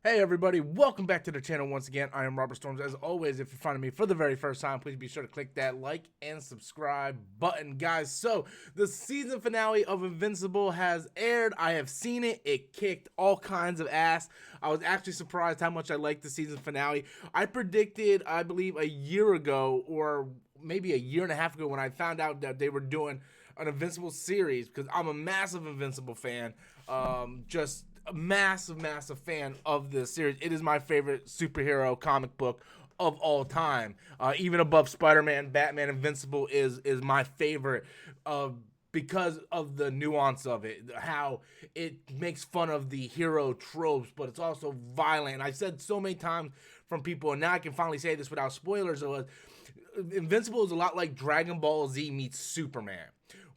Hey everybody, welcome back to the channel once again. I am Robert Storms. As always, if you're finding me for the very first time, please be sure to click that like and subscribe button, guys. So, the season finale of Invincible has aired. I have seen it. It kicked all kinds of ass. I was actually surprised how much I liked the season finale. I predicted, I believe, a year ago or maybe a year and a half ago when I found out that they were doing an Invincible series, because I'm a massive Invincible fan. Just a massive fan of this series. It is my favorite superhero comic book of all time. Even above Spider-Man, Batman, Invincible is my favorite. Because of the nuance of it, how it makes fun of the hero tropes, but it's also violent. And I've said so many times from people, and now I can finally say this without spoilers, Invincible is a lot like Dragon Ball Z meets Superman,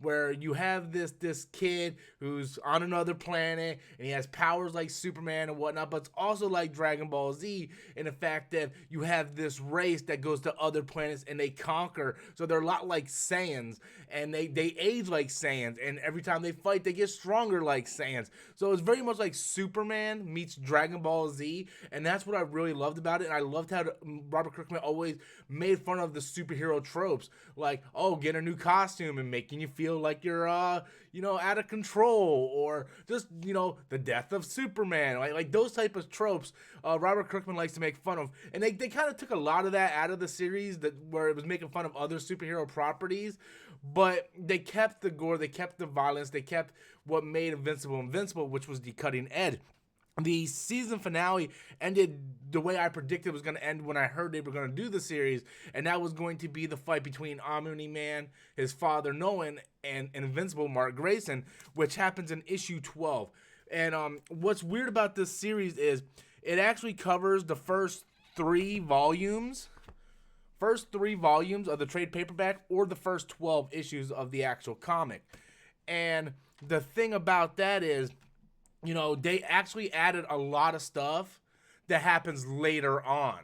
where you have this kid who's on another planet and he has powers like Superman and whatnot, but it's also like Dragon Ball Z in the fact that you have this race that goes to other planets and they conquer. So they're a lot like Saiyans, and they age like Saiyans, and every time they fight they get stronger like Saiyans. So it's very much like Superman meets Dragon Ball Z, and that's what I really loved about it. And I loved how Robert Kirkman always made fun of the superhero tropes, like, oh, get a new costume and making you feel like you're out of control, or just the death of Superman, like those type of tropes. Robert Kirkman likes to make fun of, and they kind of took a lot of that out of the series, that where it was making fun of other superhero properties, but they kept the gore, they kept the violence, they kept what made Invincible, which was the cutting edge. The season finale ended the way I predicted it was going to end when I heard they were going to do the series, and that was going to be the fight between Omni-Man, his father Nolan, and Invincible Mark Grayson, which happens in issue 12. And what's weird about this series is it actually covers the first three volumes of the trade paperback, or the first 12 issues of the actual comic. And the thing about that is, they actually added a lot of stuff that happens later on.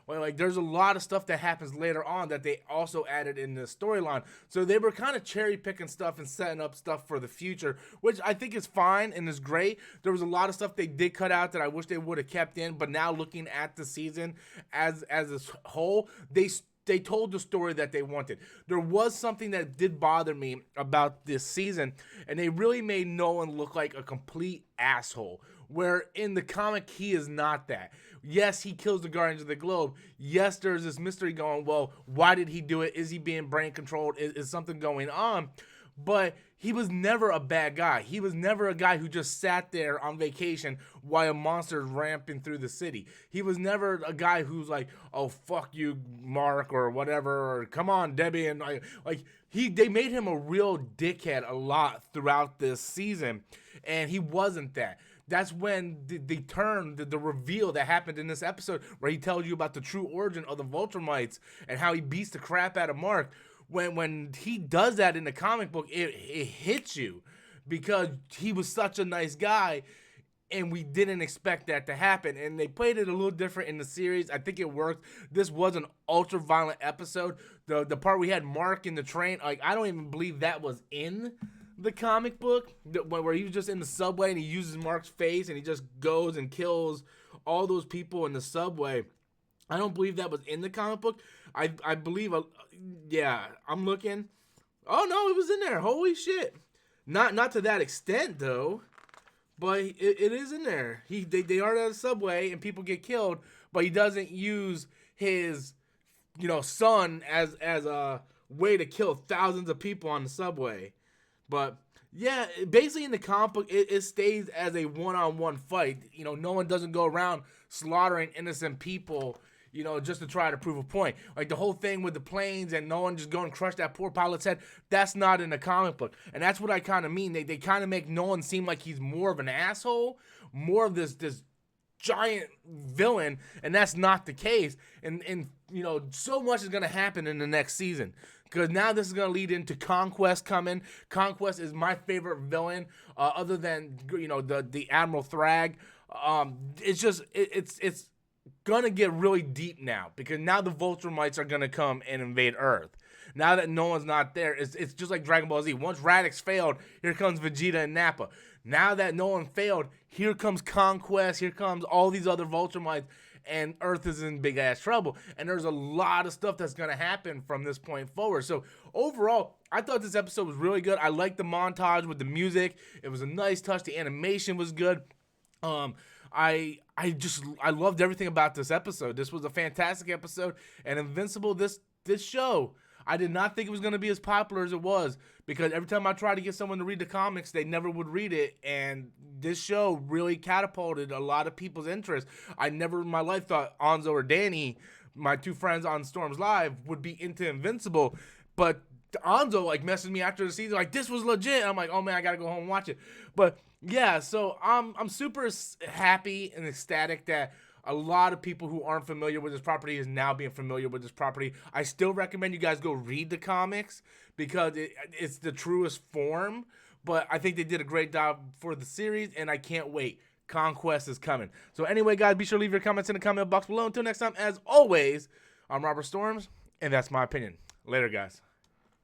Well, like, there's a lot of stuff that happens later on that they also added in the storyline. So they were kind of cherry picking stuff and setting up stuff for the future, which I think is fine and is great. There was a lot of stuff they did cut out that I wish they would have kept in, but now looking at the season as a whole, they told the story that they wanted. There was something that did bother me about this season, and they really made Nolan look like a complete asshole, where in the comic he is not that. Yes, he kills the Guardians of the Globe. Yes, there's this mystery going, well, why did he do it? Is he being brain controlled? Is something going on? But he was never a bad guy. He was never a guy who just sat there on vacation while a monster is ramping through the city. He was never a guy who's like, oh, fuck you, Mark, or whatever, or come on, Debbie. And they made him a real dickhead a lot throughout this season, and he wasn't that. That's when the reveal that happened in this episode, where he tells you about the true origin of the Vultramites and how he beats the crap out of Mark. When he does that in the comic book, it hits you, because he was such a nice guy, and we didn't expect that to happen. And they played it a little different in the series. I think it worked. This was an ultra violent episode. The part we had Mark in the train, like, I don't even believe that was in the comic book, where he was just in the subway and he uses Mark's face and he just goes and kills all those people in the subway. I don't believe that was in the comic book. I believe, yeah, I'm looking. Oh no, it was in there. Holy shit! Not to that extent though, but it is in there. They are at a subway and people get killed, but he doesn't use his son as a way to kill thousands of people on the subway. But yeah, basically in the comic book, it stays as a one-on-one fight. No one doesn't go around slaughtering innocent people, just to try to prove a point. Like the whole thing with the planes and no one just going to crush that poor pilot's head, that's not in the comic book. And that's what I kind of mean. They kind of make Nolan seem like he's more of an asshole, more of this giant villain, and that's not the case. And so much is going to happen in the next season, because now this is going to lead into Conquest coming. Conquest is my favorite villain, other than the Admiral Thrag. It's gonna get really deep now, because now the Vultramites are gonna come and invade Earth. Now that no one's not there, it's just like Dragon Ball Z. Once Radix failed, here comes Vegeta and Nappa. Now that no one failed, here comes Conquest, here comes all these other Viltrumites, and Earth is in big ass trouble. And there's a lot of stuff that's gonna happen from this point forward. So overall, I thought this episode was really good. I liked the montage with the music. It was a nice touch. The animation was good. I loved everything about this episode. This was a fantastic episode. And Invincible, this show, I did not think it was going to be as popular as it was, because every time I tried to get someone to read the comics, they never would read it. And this show really catapulted a lot of people's interest. I never in my life thought Anzo or Danny, my two friends on Storms Live, would be into Invincible. But Anzo like messaged me after the season like, this was legit. I'm like, oh man, I gotta go home and watch it. But yeah, so I'm super happy and ecstatic that a lot of people who aren't familiar with this property is now being familiar with this property. I still recommend you guys go read the comics, because it's the truest form. But I think they did a great job for the series, and I can't wait. Conquest is coming. So anyway, guys, be sure to leave your comments in the comment box below. Until next time, as always, I'm Robert Storms, and that's my opinion. Later, guys.